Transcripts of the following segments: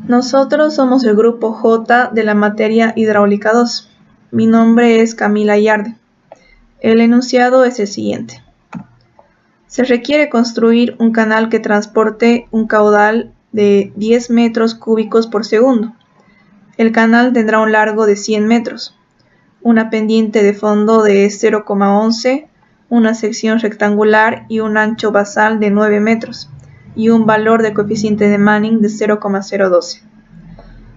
Nosotros somos el grupo J de la materia hidráulica 2. Mi nombre es Camila Yarde. El enunciado es el siguiente. Se requiere construir un canal que transporte un caudal de 10 metros cúbicos por segundo. El canal tendrá un largo de 100 metros, una pendiente de fondo de 0,11, una sección rectangular y un ancho basal de 9 metros, y un valor de coeficiente de Manning de 0,012.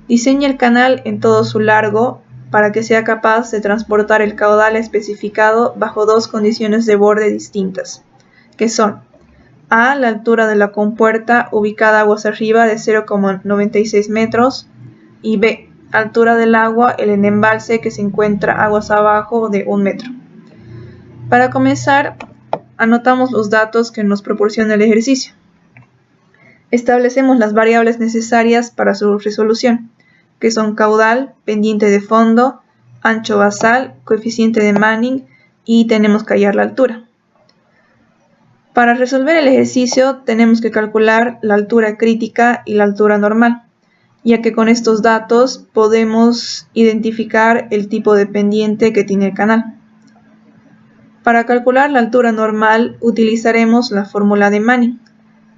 Diseña el canal en todo su largo para que sea capaz de transportar el caudal especificado bajo dos condiciones de borde distintas, que son A, la altura de la compuerta ubicada aguas arriba de 0,96 metros, y B, altura del agua en el embalse que se encuentra aguas abajo de 1 metro. Para comenzar, anotamos los datos que nos proporciona el ejercicio. Establecemos las variables necesarias para su resolución, que son caudal, pendiente de fondo, ancho basal, coeficiente de Manning y tenemos que hallar la altura. Para resolver el ejercicio tenemos que calcular la altura crítica y la altura normal, ya que con estos datos podemos identificar el tipo de pendiente que tiene el canal. Para calcular la altura normal utilizaremos la fórmula de Manning.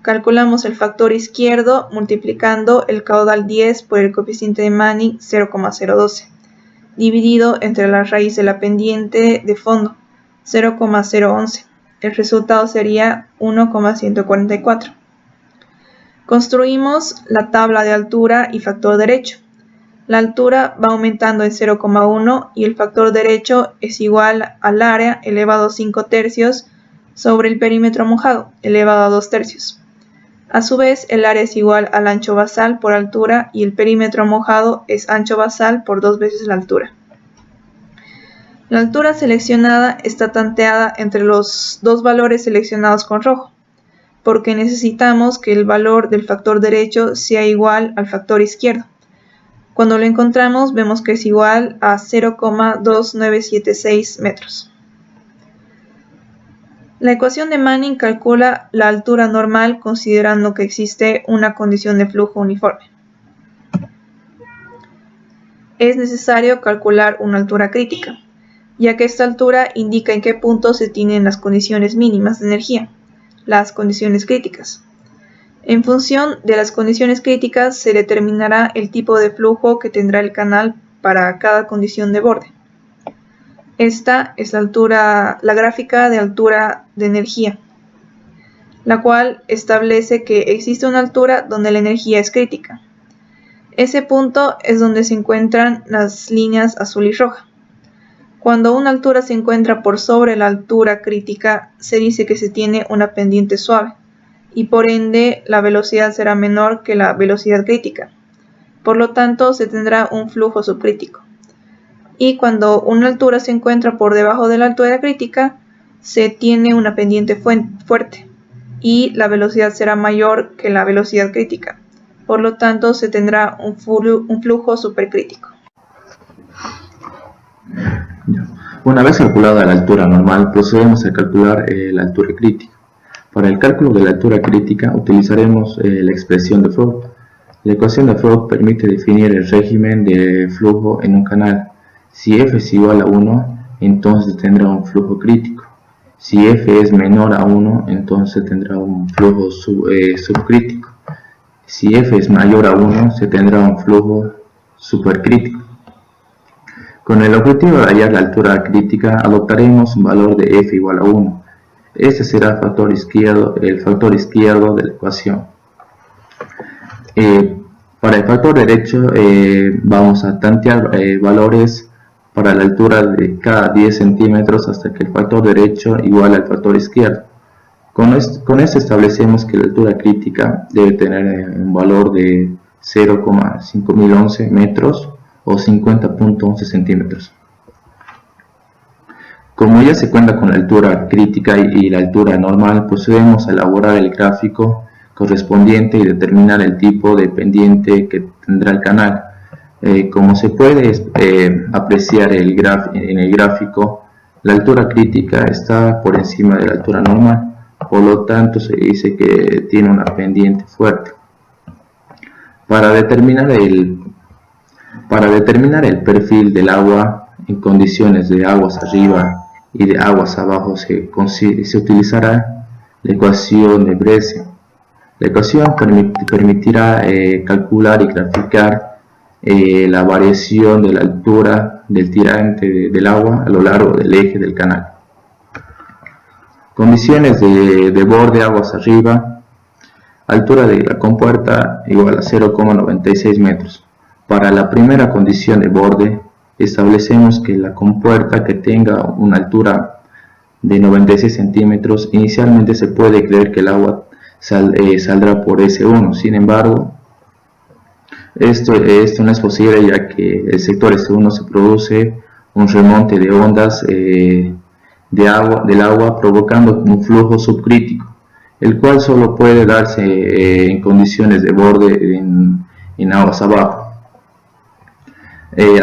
Calculamos el factor izquierdo multiplicando el caudal 10 por el coeficiente de Manning 0,012, dividido entre la raíz de la pendiente de fondo 0,011. El resultado sería 1,144. Construimos la tabla de altura y factor derecho. La altura va aumentando en 0,1 y el factor derecho es igual al área elevado a 5 tercios sobre el perímetro mojado elevado a 2 tercios. A su vez, el área es igual al ancho basal por altura y el perímetro mojado es ancho basal por 2 veces la altura. La altura seleccionada está tanteada entre los dos valores seleccionados con rojo, porque necesitamos que el valor del factor derecho sea igual al factor izquierdo. Cuando lo encontramos, vemos que es igual a 0,2976 metros. La ecuación de Manning calcula la altura normal considerando que existe una condición de flujo uniforme. Es necesario calcular una altura crítica, ya que esta altura indica en qué punto se tienen las condiciones mínimas de energía, las condiciones críticas. En función de las condiciones críticas se determinará el tipo de flujo que tendrá el canal para cada condición de borde. Esta es la gráfica de altura de energía, la cual establece que existe una altura donde la energía es crítica. Ese punto es donde se encuentran las líneas azul y roja. Cuando una altura se encuentra por sobre la altura crítica, se dice que se tiene una pendiente suave, y por ende la velocidad será menor que la velocidad crítica. Por lo tanto, se tendrá un flujo subcrítico. Y cuando una altura se encuentra por debajo de la altura crítica, se tiene una pendiente fuerte y la velocidad será mayor que la velocidad crítica. Por lo tanto, se tendrá un flujo supercrítico. Una vez calculada la altura normal, procedemos a calcular la altura crítica. Para el cálculo de la altura crítica utilizaremos la expresión de Freud. La ecuación de Freud permite definir el régimen de flujo en un canal. Si f es igual a 1, entonces tendrá un flujo crítico. Si f es menor a 1, entonces tendrá un flujo subcrítico. Si f es mayor a 1, se tendrá un flujo supercrítico. Con el objetivo de hallar la altura crítica, adoptaremos un valor de f igual a 1. Este será el factor izquierdo de la ecuación. Para el factor derecho vamos a tantear valores para la altura de cada 10 centímetros hasta que el factor derecho iguale al factor izquierdo. Con esto establecemos que la altura crítica debe tener un valor de 0,5011 metros o 50,11 centímetros. Como ya se cuenta con la altura crítica y la altura normal, procedemos a elaborar el gráfico correspondiente y determinar el tipo de pendiente que tendrá el canal. Como se puede apreciar en el gráfico, la altura crítica está por encima de la altura normal, por lo tanto se dice que tiene una pendiente fuerte. Para determinar el perfil del agua en condiciones de aguas arriba y de aguas abajo se utilizará la ecuación de Brescia. La ecuación permitirá calcular y graficar la variación de la altura del tirante del agua a lo largo del eje del canal. Condiciones de borde aguas arriba: altura de la compuerta igual a 0,96 metros. Para la primera condición de borde, establecemos que la compuerta que tenga una altura de 96 centímetros, inicialmente se puede creer que el agua saldrá por S1. Sin embargo, esto no es posible, ya que el sector S1 se produce un remonte de ondas del agua provocando un flujo subcrítico, el cual solo puede darse en condiciones de borde en aguas abajo.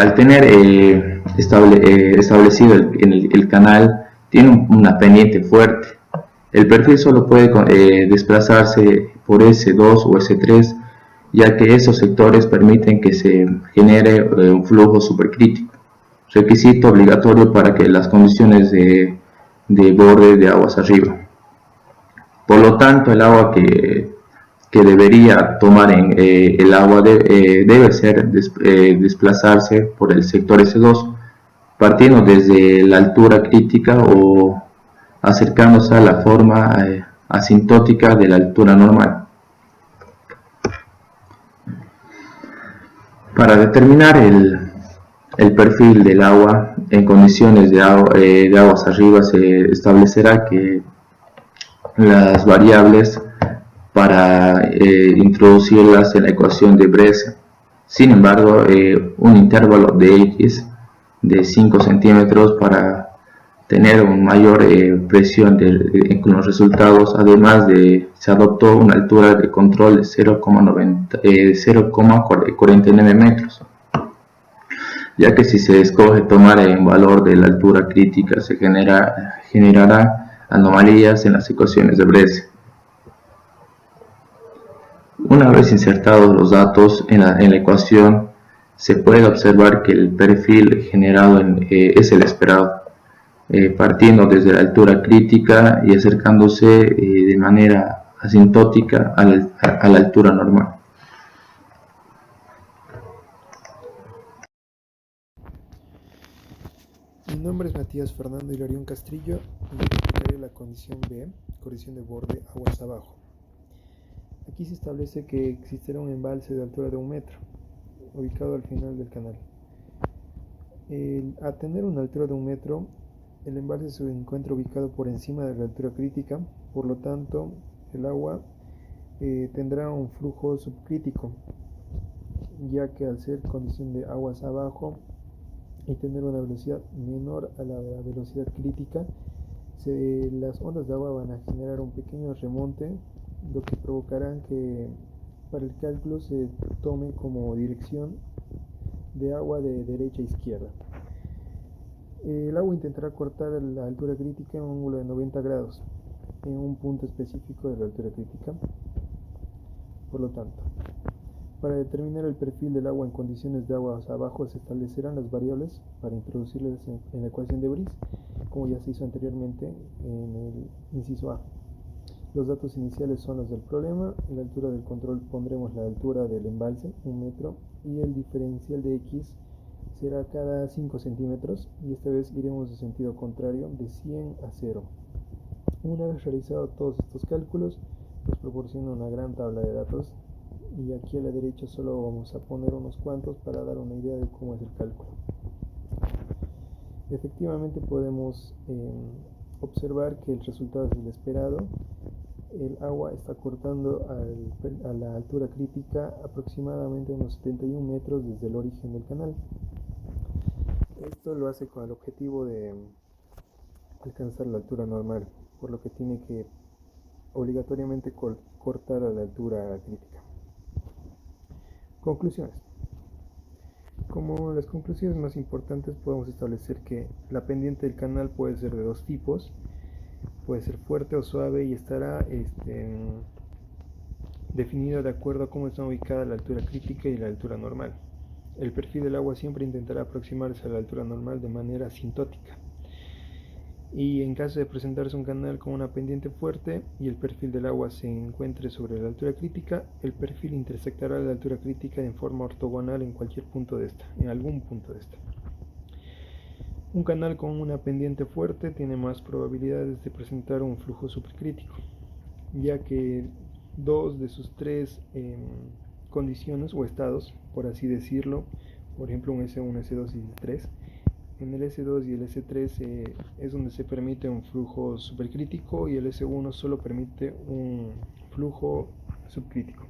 Al tener establecido el canal, tiene una pendiente fuerte. El perfil solo puede desplazarse por S2 o S3, ya que esos sectores permiten que se genere un flujo supercrítico, requisito obligatorio para que las condiciones de borde de aguas arriba. Por lo tanto, el agua que debería tomar el agua debe ser desplazarse por el sector S2, partiendo desde la altura crítica o acercándose a la forma asintótica de la altura normal. Para determinar el perfil del agua en condiciones de aguas arriba, se establecerá que las variables para introducirlas en la ecuación de Brescia. Sin embargo, un intervalo de X de 5 centímetros para tener una mayor presión con los resultados. Además, se adoptó una altura de control de 0,49 metros, ya que si se escoge tomar en valor de la altura crítica, se generará anomalías en las ecuaciones de Brescia. Una vez insertados los datos en la ecuación, se puede observar que el perfil generado es el esperado, partiendo desde la altura crítica y acercándose de manera asintótica a la altura normal. Mi nombre es Matías Fernando Hilarión Castrillo y explicaré la condición B, condición de borde aguas abajo. Aquí se establece que existirá un embalse de altura de 1 metro, ubicado al final del canal. A tener una altura de 1 metro, el embalse se encuentra ubicado por encima de la altura crítica, por lo tanto, el agua tendrá un flujo subcrítico, ya que al ser condición de aguas abajo y tener una velocidad menor a la velocidad crítica, las ondas de agua van a generar un pequeño remonte, lo que provocará que para el cálculo se tome como dirección de agua de derecha a izquierda. El agua intentará cortar la altura crítica en un ángulo de 90 grados en un punto específico de la altura crítica. Por lo tanto, para determinar el perfil del agua en condiciones de aguas abajo, se establecerán las variables para introducirlas en la ecuación de Brice, como ya se hizo anteriormente en el inciso A. Los datos iniciales son los del problema. En la altura del control pondremos la altura del embalse, 1 metro, y el diferencial de X será cada 5 centímetros, y esta vez iremos de sentido contrario, de 100 a 0. Una vez realizado todos estos cálculos, nos proporciona una gran tabla de datos, y aquí a la derecha solo vamos a poner unos cuantos para dar una idea de cómo es el cálculo. Efectivamente podemos observar que el resultado es el esperado. El agua está cortando a la altura crítica aproximadamente unos 71 metros desde el origen del canal. Esto lo hace con el objetivo de alcanzar la altura normal, por lo que tiene que obligatoriamente cortar a la altura crítica. Conclusiones. Como las conclusiones más importantes, podemos establecer que la pendiente del canal puede ser de dos tipos. Puede ser fuerte o suave y estará definido de acuerdo a cómo está ubicada la altura crítica y la altura normal. El perfil del agua siempre intentará aproximarse a la altura normal de manera asintótica. Y en caso de presentarse un canal con una pendiente fuerte y el perfil del agua se encuentre sobre la altura crítica, el perfil intersectará la altura crítica en forma ortogonal en cualquier punto de esta, en algún punto de esta. Un canal con una pendiente fuerte tiene más probabilidades de presentar un flujo supercrítico, ya que dos de sus tres condiciones o estados, por así decirlo, por ejemplo un S1, S2 y S3, en el S2 y el S3 es donde se permite un flujo supercrítico y el S1 solo permite un flujo subcrítico.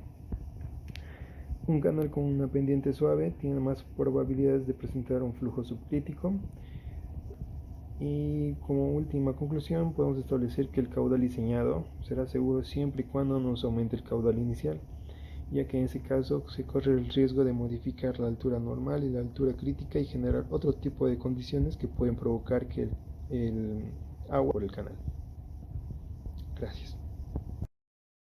Un canal con una pendiente suave tiene más probabilidades de presentar un flujo subcrítico. Y como última conclusión podemos establecer que el caudal diseñado será seguro siempre y cuando no se aumente el caudal inicial, ya que en ese caso se corre el riesgo de modificar la altura normal y la altura crítica y generar otro tipo de condiciones que pueden provocar que el agua por el canal. Gracias.